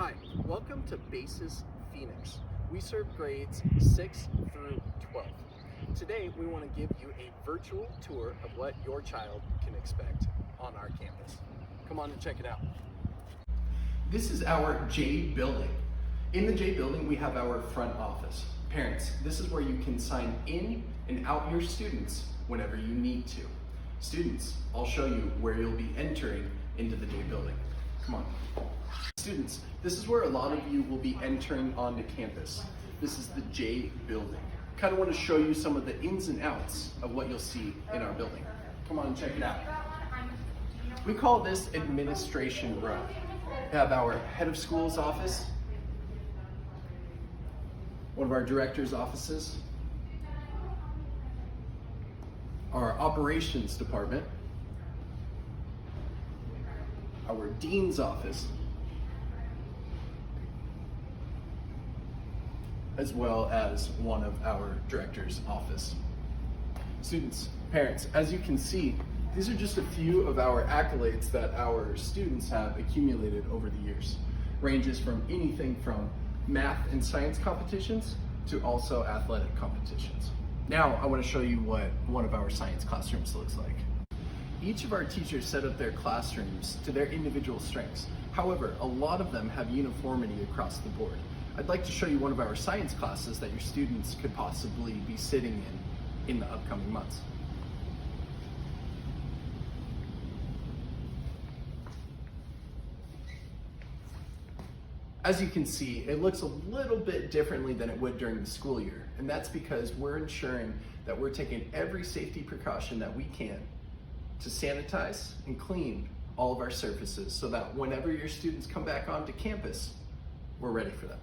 Hi, welcome to Basis Phoenix. We serve grades 6 through 12. Today we want to give you a virtual tour of what your child can expect on our campus. Come on and check it out. This is our J building. In the J building we have our front office. Parents, this is where you can sign in and out your students whenever you need to. Students, I'll show you where you'll be entering into the J building. Come on. Students, this is where a lot of you will be entering onto campus. This is the J building. Kind of want to show you some of the ins and outs of what you'll see in our building. Come on and check it out. We call this administration row. We have our head of school's office, one of our director's offices, our operations department, our dean's office, as well as one of our director's office. Students, parents, as you can see, these are just a few of our accolades that our students have accumulated over the years. Ranges from anything from math and science competitions to also athletic competitions. Now I want to show you what one of our science classrooms looks like. Each of our teachers set up their classrooms to their individual strengths. However, a lot of them have uniformity across the board. I'd like to show you one of our science classes that your students could possibly be sitting in the upcoming months. As you can see, it looks a little bit differently than it would during the school year, and that's because we're ensuring that we're taking every safety precaution that we can to sanitize and clean all of our surfaces so that whenever your students come back onto campus, we're ready for them.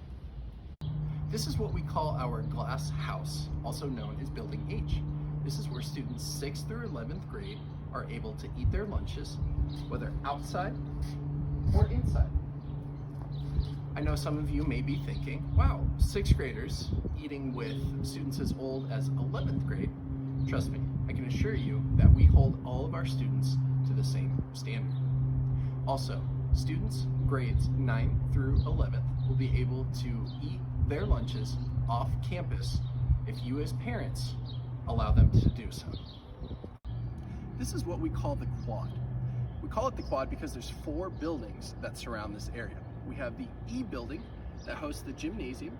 This is what we call our glass house, also known as Building H. This is where students 6th through 11th grade are able to eat their lunches, whether outside or inside. I know some of you may be thinking, wow, 6th graders eating with students as old as 11th grade. Trust me, I can assure you that we hold all of our students to the same standard. Also, students grades 9 through 11th will be able to eat their lunches off campus if you as parents allow them to do so. This is what we call the quad. We call it the quad because there's 4 buildings that surround this area. We have the E building that hosts the gymnasium,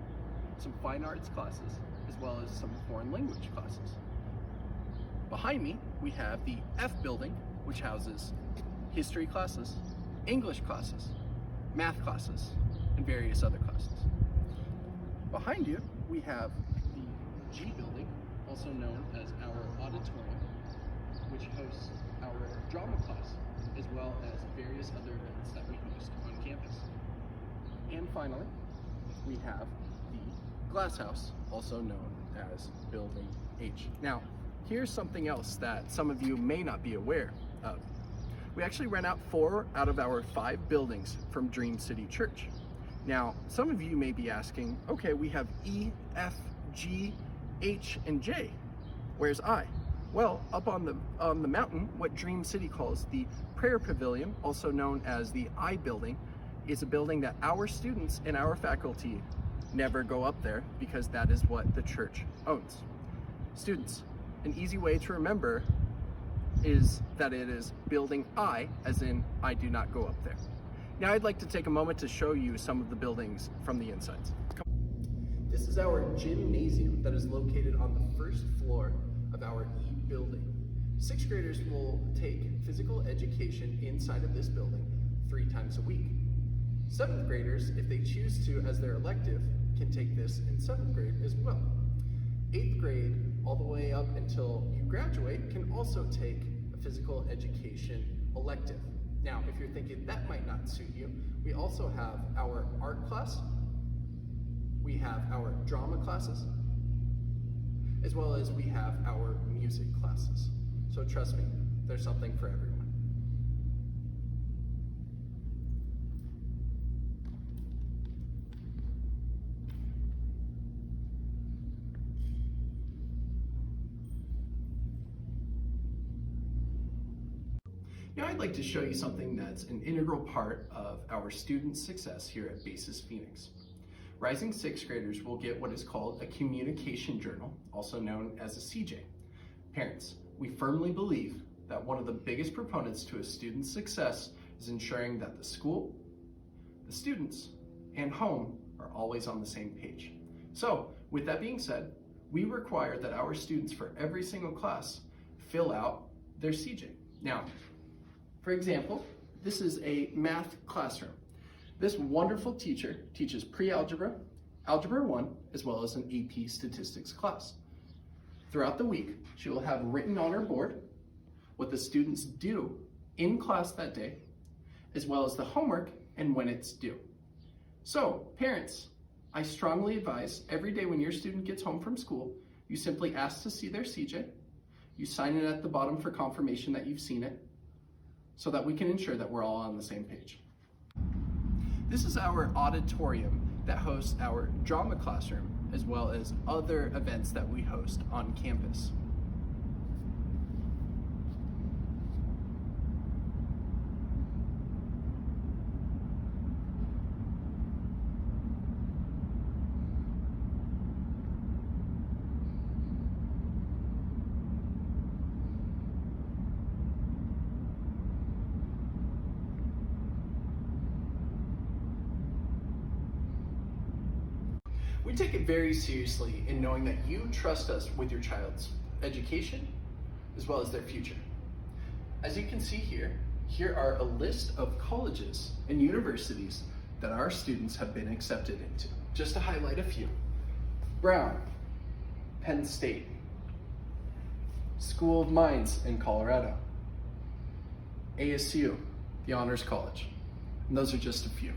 some fine arts classes, as well as some foreign language classes. Behind me, we have the F building, which houses history classes, English classes, math classes, and various other classes. Behind you, we have the G building, also known as our auditorium, which hosts our drama class, as well as various other events that we host on campus. And finally, we have the glass house, also known as Building H. Now, here's something else that some of you may not be aware of. We actually rent out 4 out of our 5 buildings from Dream City Church. Now, some of you may be asking, okay, we have E, F, G, H, and J. Where's I? Well, up on the mountain, what Dream City calls the Prayer Pavilion, also known as the I building, is a building that our students and our faculty never go up there because that is what the church owns. Students, an easy way to remember is that it is building I, as in I do not go up there. Now I'd like to take a moment to show you some of the buildings from the insides. This is our gymnasium that is located on the first floor of our E building. 6th graders will take physical education inside of this building 3 times a week. 7th graders, if they choose to as their elective, can take this in 7th grade as well. 8th grade, all the way up until you graduate, can also take a physical education elective. Now, if you're thinking that might not suit you, we also have our art class, we have our drama classes, as well as we have our music classes. So trust me, there's something for everyone. Now I'd like to show you something that's an integral part of our student success here at Basis Phoenix. Rising sixth graders will get what is called a communication journal, also known as a CJ. Parents, we firmly believe that one of the biggest proponents to a student's success is ensuring that the school, the students, and home are always on the same page. So, with that being said, we require that our students for every single class fill out their CJ. Now, for example, this is a math classroom. This wonderful teacher teaches pre-algebra, Algebra 1, as well as an AP Statistics class. Throughout the week, she will have written on her board what the students do in class that day, as well as the homework and when it's due. So, parents, I strongly advise every day when your student gets home from school, you simply ask to see their CJ, you sign it at the bottom for confirmation that you've seen it, so that we can ensure that we're all on the same page. This is our auditorium that hosts our drama classroom, as well as other events that we host on campus. We take it very seriously in knowing that you trust us with your child's education as well as their future. As you can see here are a list of colleges and universities that our students have been accepted into. Just to highlight a few: Brown, Penn State, School of Mines in Colorado, ASU, the Honors College, and those are just a few.